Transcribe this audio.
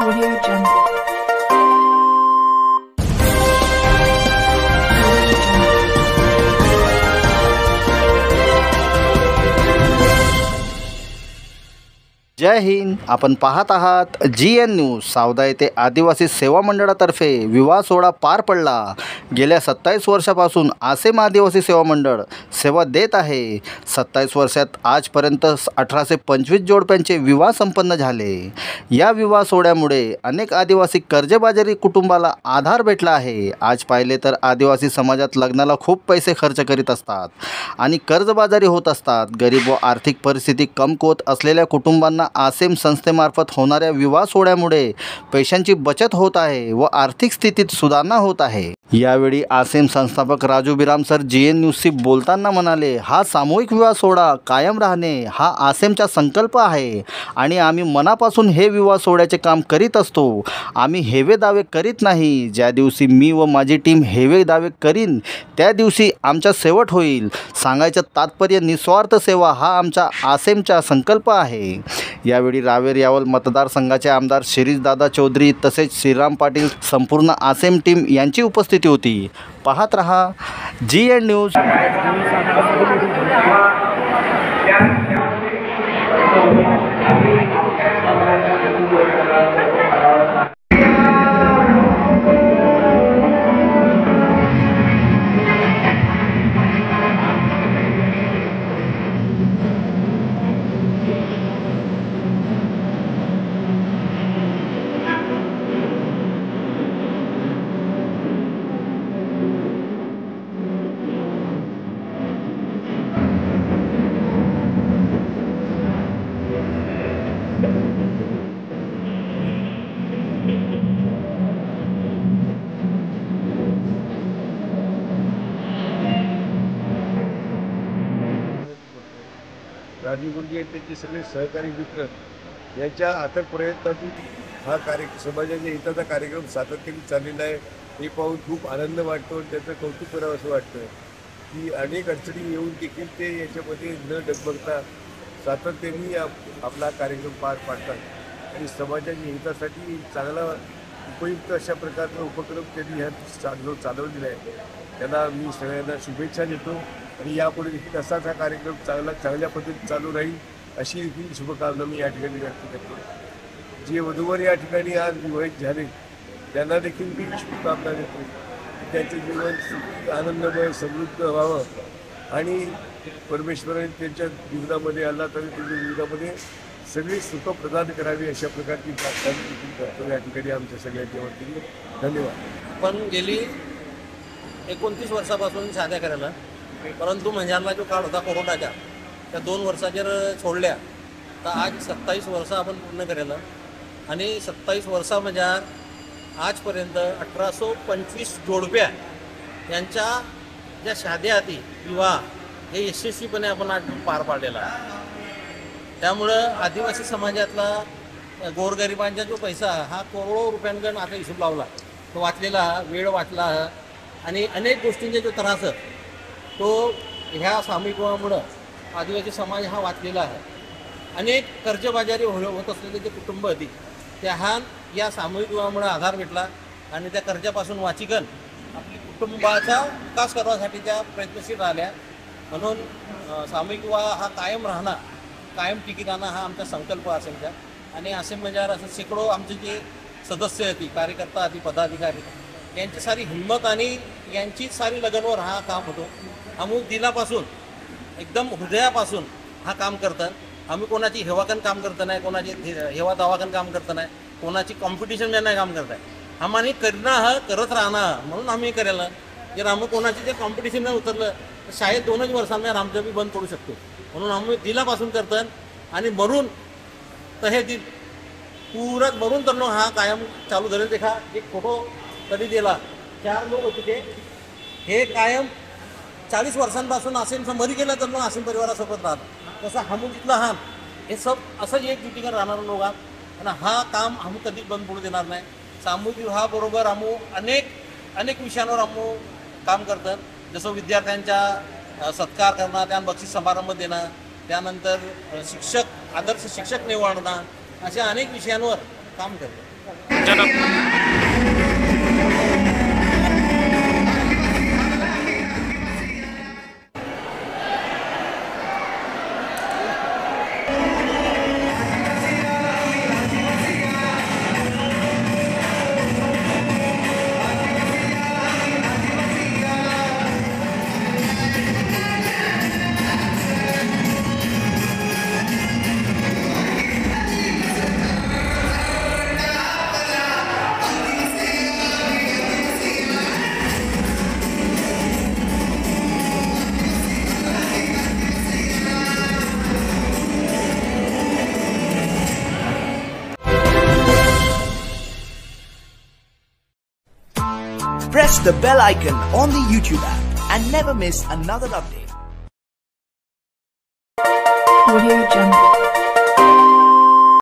Audio Jungle. जय हिंद. आपण पाहत आहात GN न्यूज. सावदा येथे आदिवासी सेवा मंडळातर्फे विवाह सोहळा पार पडला. गेल्या 27 वर्षापासून आसेम आदिवासी सेवा मंडळ सेवा देत आहे. 27 वर्षात आजपर्यंत 1825 जोडप्यांचे विवाह संपन्न झाले. या विवाह सोहळ्यामुळे अनेक आदिवासी कर्जबाजारी कुटुंबाला आधार भेटला आहे. आज पाहिले तर आदिवासी समाजात लग्नाला खूप पैसे खर्च करीत असतात आणि कर्जबाजारी होत असतात. गरीब व आर्थिक परिस्थिती कमकुवत असलेल्या कुटुंबांना आसेम संस्थेमार्फत होणाऱ्या विवाह सोहळ्यामुळे पैशांची बचत होत आहे व आर्थिक स्थितीत सुधारणा होत आहे. यावेळी आसेम संस्थापक राजू बिराम सर GN न्यूजशी बोलताना म्हणाले, हा सामूहिक विवाह सोहळा कायम राहणे हा आसेमचा संकल्प आहे आणि आम्ही मनापासून हे विवाह सोहळ्याचे काम करीत असतो. आम्ही हेवे दावे करीत नाही. ज्या दिवशी मी व माझी टीम हेवे दावे करीन त्या दिवशी आमचा शेवट होईल. सांगायचं तात्पर्य निस्वार्थ सेवा हा आमचा आसेमचा संकल्प आहे. यावेळी रावेर यावल मतदारसंघाचे आमदार शिरीषदादा चौधरी तसेच श्रीराम पाटील संपूर्ण आसेम टीम यांची उपस्थिती होती. पाहत रहा GN न्यूज. राजीव गुंडे त्यांचे सगळे सहकारी मित्र यांच्या अथक प्रयत्नातून हा समाजाच्या हिताचा कार्यक्रम सातत्याने चाललेला आहे. हे पाहून खूप आनंद वाटतो आणि त्याचं कौतुक करावं असं वाटतं की अनेक अडचणी येऊन देखील ते याच्यामध्ये न डगमगता सातत्याने आपला कार्यक्रम पार पाडतात आणि समाजाच्या हितासाठी चांगला उपयुक्त अशा प्रकारचा उपक्रम त्यांनी ह्या चालवलेला आहे. त्यांना मी सगळ्यांना शुभेच्छा देतो आणि यापुढे देखील असाच हा कार्यक्रम चांगल्या पद्धतीने चालू राहील अशी देखील शुभकामना मी या ठिकाणी व्यक्त करतो. जे वधूवर या ठिकाणी आज विवाहित झाले त्यांना देखील मी शुभकामना देतो. त्यांचं जीवन आनंदमय समृद्ध व्हावं आणि परमेश्वराने त्यांच्या जीवनामध्ये आला तर त्यांच्या जीवनामध्ये सगळी सुख प्रदान करावी अशा प्रकारची प्रार्थना देखील करतो या ठिकाणी आमच्या सगळ्यांच्या वतीने. धन्यवाद. पण गेली 29 वर्षापासून साध्या करायला, परंतु महिन्यांना जो काळ होता कोरोनाच्या त्या 2 वर्षा जर सोडल्या तर आज 27 वर्ष आपण पूर्ण करायला आणि 27 वर्षामध्ये आजपर्यंत 1825 जोडप्या यांच्या ज्या शाद्याआधी विवाह हे यशस्वीपणे आपण आज पार पाडलेला आहे. त्यामुळं आदिवासी समाजातला गोरगरिबांचा जो पैसा हा करोडो रुपयांकडून आता हिशोब लावला तो वाचलेला वेळ वाचला आणि अनेक गोष्टींचा जो त्रास तो ह्या सामूहिक विवाहामुळं आदिवासी समाज हा वाचलेला आहे. अनेक कर्जबाजारी होत असलेले जे कुटुंब होती त्या या सामूहिक विवाहामुळे आधार भेटला आणि त्या कर्जापासून वाचिकन आपली कुटुंबाचा विकास करण्यासाठी त्या प्रयत्नशील राहिल्या. म्हणून सामूहिक विवाह हा कायम राहणं कायम टिकी राहणं हा आमचा संकल्प असेलचा आणि असे म्हणजे असं शेकडो आमचे जे सदस्य होती कार्यकर्ता होती पदाधिकारी यांची सारी हिंमत आणि यांचीच सारी लगनवर हा काम होतो. आम्ही दिलापासून एकदम हृदयापासून हा काम करतात. आम्ही कोणाची हेवाकन काम करत नाही, कोणाची हेवा दावाकन काम करत नाही, कोणाची कॉम्पिटिशन नाही काम करत आहे. आम्हाला करणं हा करत राहणं म्हणून आम्ही करायला. जर आम्ही कोणाची जे कॉम्पिटिशन नाही उतरलं तर शाळेत 2च वर्षांना आमचं बी बंद पडू शकतो. म्हणून आम्ही दिलापासून करतात आणि मरून तर हे दिल पुरात मरून तर हा कायम चालू झाले. देखा एक फोटो कधी दिला 4 लोक होते ते हे कायम 40 वर्षांपासून आसेमचा मरी गेला तर मग आसेम परिवारासोबत राहत तसं हमू तिथला हा हे सब असं एक जुटीकर राहणारं लोक आणि हा काम आम्ही कधीच बंद पडू देणार नाही. सामूहिक विवाहाबरोबर आम्ही अनेक विषयांवर आम्ही काम करतात. जसं विद्यार्थ्यांच्या सत्कार करणं, त्यांना बक्षीस समारंभ देणं, त्यानंतर आदर्श शिक्षक निवडणं, अशा अनेक विषयांवर काम करतो. Press the bell icon on the YouTube app and never miss another update.